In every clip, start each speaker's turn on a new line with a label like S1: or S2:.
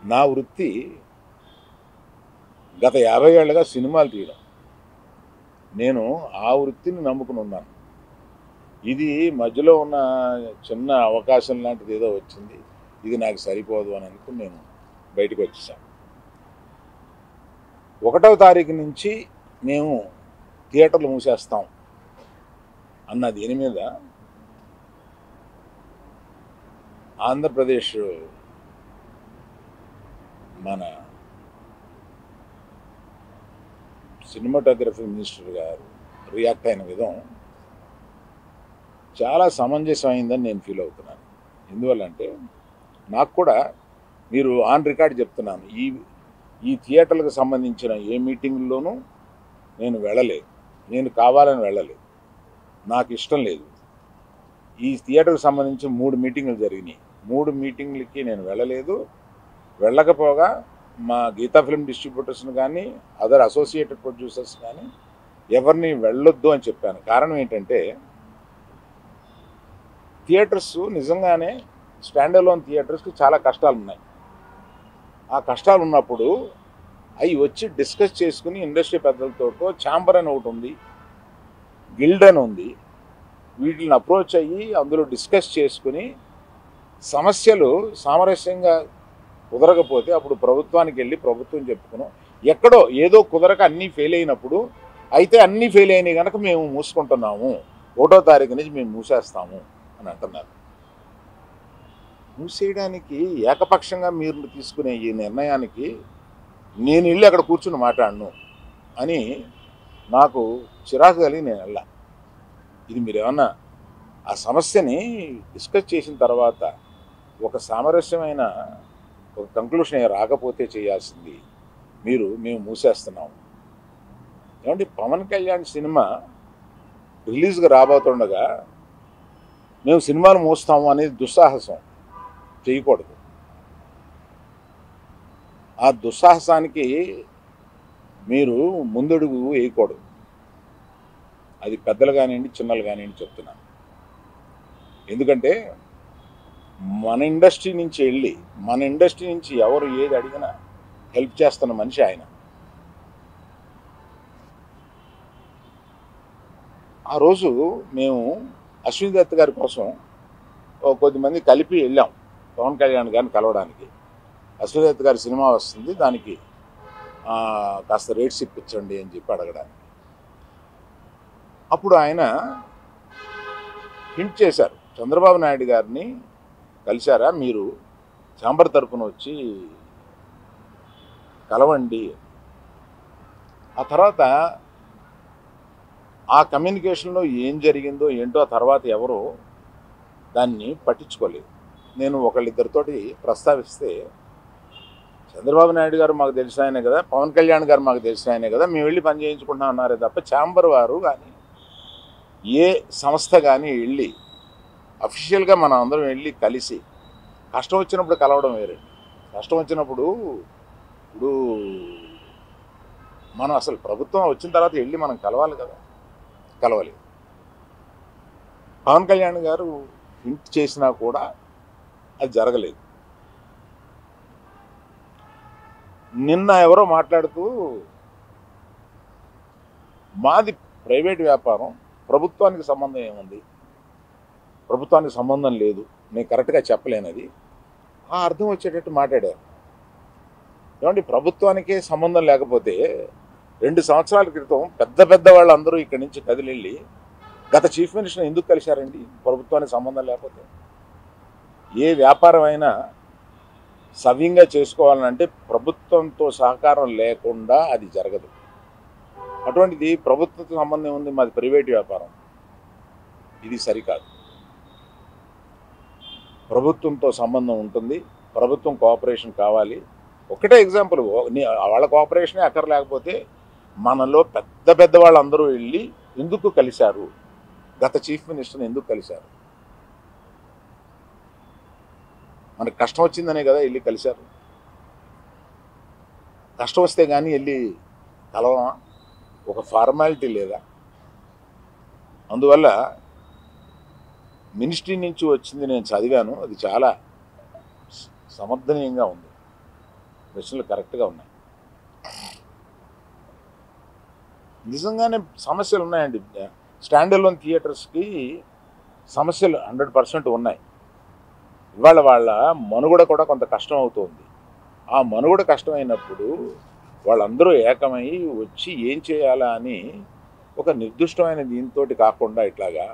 S1: నా వృత్తి గత 50 ఏళ్ళుగా సినిమాలు తీయడం. నేను ఆ వృత్తిని నమ్ముకుని ఉన్నాను. ఇది మధ్యలో ఉన్న చిన్న అవకాశం లాంటిది ఏదో వచ్చింది. ఇది నాకు సరిపోదు అని అనుకుని నేను బయటకు వచ్చేసాను. 1వ తారీఖు నుంచి మేము థియేటర్లు మూసేస్తాం అన్న దీని మీద ఆంధ్రప్రదేశ్ మన సినిమాటోగ్రఫీ మినిస్టర్ గారు రియాక్ట్ అయిన విధం చాలా సమంజసమైందని నేను ఫీల్ అవుతున్నాను. ఎందువల్లంటే నాకు కూడా మీరు ఆన్ రికార్డ్ చెప్తున్నాను, ఈ థియేటర్లకు సంబంధించిన ఏ మీటింగ్లోనూ నేను వెళ్ళలేదు. నేను కావాలని వెళ్ళలేదు, నాకు ఇష్టం లేదు. ఈ థియేటర్కి సంబంధించి 3 మీటింగులు జరిగినాయి. 3 మీటింగ్లకి నేను వెళ్ళలేదు. వెళ్ళకపోగా మా గీతా ఫిల్మ్ డిస్ట్రిబ్యూటర్స్ని కానీ అదర్ అసోసియేటెడ్ ప్రొడ్యూసర్స్ కానీ ఎవరిని వెళ్ళొద్దు అని చెప్పాను. కారణం ఏంటంటే థియేటర్స్ నిజంగానే స్టాండ్ అలోన్ థియేటర్స్కి చాలా కష్టాలు ఉన్నాయి. ఆ కష్టాలు ఉన్నప్పుడు అవి వచ్చి డిస్కస్ చేసుకుని ఇండస్ట్రీ పెద్దలతో ఛాంబర్ అని ఒకటి ఉంది, గిల్డ్ అని ఉంది, వీటిని అప్రోచ్ అయ్యి అందులో డిస్కస్ చేసుకుని సమస్యలు సామరస్యంగా కుదరకపోతే అప్పుడు ప్రభుత్వానికి వెళ్ళి ప్రభుత్వం చెప్పుకున్నాం. ఎక్కడో ఏదో కుదరక అన్నీ ఫెయిల్ అయినప్పుడు అయితే అన్నీ ఫెయిల్ అయినాయి కనుక మేము మూసుకుంటున్నాము, 1వ తారీఖు నుంచి మేము మూసేస్తాము అని అంటున్నారు. మూసేయడానికి ఏకపక్షంగా మీరు తీసుకునే ఈ నిర్ణయానికి నేను వెళ్ళి అక్కడ కూర్చుని మాట్లాడను అని నాకు చిరాకు కలిగి నేను వెళ్ళా. ఇది మీరు ఏమన్నా ఆ సమస్యని డిస్కస్ చేసిన తర్వాత ఒక సామరస్యమైన ఒక కంక్లూషన్ రాకపోతే చేయాల్సింది మేము మూసేస్తున్నాము. ఏమంటే పవన్ కళ్యాణ్ సినిమా రిలీజ్గా రాబోతుండగా మేము సినిమాలు మూస్తాము అనేది దుస్సాహసం చేయకూడదు. ఆ దుస్సాహసానికి మీరు ముందడుగు వేయకూడదు. అది పెద్దలు కానివ్వండి చిన్నలు కానివ్వండి చెప్తున్నాను. ఎందుకంటే మన ఇండస్ట్రీ నుంచి ఎవరు ఏది అడిగినా హెల్ప్ చేస్తున్న మనిషి ఆయన. ఆ రోజు మేము అశ్విని దత్ గారి కోసం కొద్దిమంది కలిపి వెళ్ళాం పవన్ కళ్యాణ్ గారిని కలవడానికి. అశ్విని దత్ గారి సినిమా వస్తుంది, దానికి కాస్త రేట్స్ ఇప్పించండి అని చెప్పి అడగడానికి. అప్పుడు ఆయన హింట్ చేశారు, చంద్రబాబు నాయుడు గారిని కలిశారా, మీరు ఛాంబర్ తరఫున వచ్చి కలవండి. ఆ తర్వాత ఆ కమ్యూనికేషన్లో ఏం జరిగిందో ఏంటో ఆ తర్వాత ఎవరో దాన్ని పట్టించుకోలేదు. నేను ఒకళ్ళిద్దరితోటి ప్రస్తావిస్తే చంద్రబాబు నాయుడు గారు మాకు తెలిసిన ఆయనే కదా, పవన్ కళ్యాణ్ గారు మాకు తెలిసిన ఆయనే కదా, మేము వెళ్ళి పని చేయించుకుంటున్నాం అన్నారే తప్ప ఛాంబర్ వారు కానీ ఏ సంస్థ కానీ వెళ్ళి అఫీషియల్గా మనం అందరం వెళ్ళి కలిసి కష్టం వచ్చినప్పుడు కలవడం వేరే. కష్టం వచ్చినప్పుడు ఇప్పుడు మనం అసలు ప్రభుత్వం వచ్చిన తర్వాత వెళ్ళి మనం కలవాలి కదా, కలవలేదు. పవన్ కళ్యాణ్ గారు హింట్ చేసినా కూడా అది జరగలేదు. నిన్న ఎవరో మాట్లాడుతూ మాది ప్రైవేట్ వ్యాపారం, ప్రభుత్వానికి సంబంధం ఏముంది, ప్రభుత్వానికి సంబంధం లేదు, నేను కరెక్ట్గా చెప్పలేనది ఆ అర్థం వచ్చేటట్టు మాట్లాడారు. ఏమంటే ప్రభుత్వానికే సంబంధం లేకపోతే 2 సంవత్సరాల క్రితం పెద్ద వాళ్ళందరూ ఇక్కడి నుంచి కదిలిళ్ళి గత చీఫ్ మినిస్టర్ ఎందుకు కలిశారండి? ప్రభుత్వానికి సంబంధం లేకపోతే. ఏ వ్యాపారం అయినా సవ్యంగా చేసుకోవాలంటే ప్రభుత్వంతో సహకారం లేకుండా అది జరగదు. అటువంటిది ప్రభుత్వంతో సంబంధం ఉంది, మాది ప్రైవేట్ వ్యాపారం, ఇది సరికాదు. ప్రభుత్వంతో సంబంధం ఉంటుంది, ప్రభుత్వం కోఆపరేషన్ కావాలి. ఒకటే ఎగ్జాంపుల్, వాళ్ళ కోఆపరేషనే అక్కర్లేకపోతే మనలో పెద్ద వాళ్ళందరూ వెళ్ళి ఎందుకు కలిశారు, గత చీఫ్ మినిస్టర్ని ఎందుకు కలిశారు? మనకు కష్టం వచ్చిందనే కదా వెళ్ళి కలిశారు. కష్టం వస్తే కానీ వెళ్ళి కలవమా? ఒక ఫార్మాలిటీ లేదా? అందువల్ల మినిస్ట్రీ నుంచి వచ్చింది నేను చదివాను, అది చాలా సమర్థనీయంగా ఉంది. ప్రశ్నలు కరెక్ట్గా ఉన్నాయి. నిజంగానే సమస్యలు ఉన్నాయండి. స్టాండ్ అలోన్ థియేటర్స్కి సమస్యలు 100% ఉన్నాయి. ఇవాళ వాళ్ళ మనుగడ కూడా కొంత కష్టం అవుతుంది. ఆ మనుగడ కష్టమైనప్పుడు వాళ్ళందరూ ఏకమై వచ్చి ఏం చేయాలా అని ఒక నిర్దిష్టమైన దీంతో కాకుండా ఇట్లాగా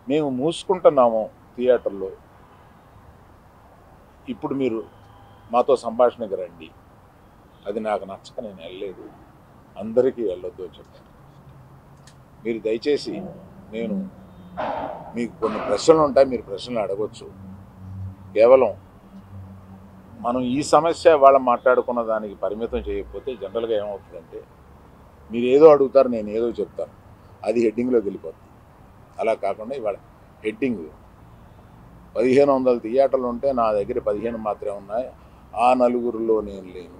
S1: మేము మూసుకుంటున్నాము థియేటర్లో, ఇప్పుడు మీరు మాతో సంభాషణకి రండి, అది నాకు నచ్చక నేను వెళ్ళలేదు, అందరికీ వెళ్ళొద్దు అని చెప్పాను. మీరు దయచేసి, నేను మీకు కొన్ని ప్రశ్నలు ఉంటాయి, మీరు ప్రశ్నలు అడగవచ్చు. కేవలం మనం ఈ సమస్య వాళ్ళ మాట్లాడుకున్న దానికి పరిమితం చేయకపోతే జనరల్గా ఏమవుతుందంటే మీరు ఏదో అడుగుతారు, నేను ఏదో చెప్తాను, అది హెడ్డింగ్లోకి వెళ్ళిపోతుంది. అలా కాకుండా ఇవాళ హెడ్డింగ్ 1500 థియేటర్లు ఉంటే నా దగ్గర 15 మాత్రమే ఉన్నాయి, ఆ నలుగురిలో నేను లేను.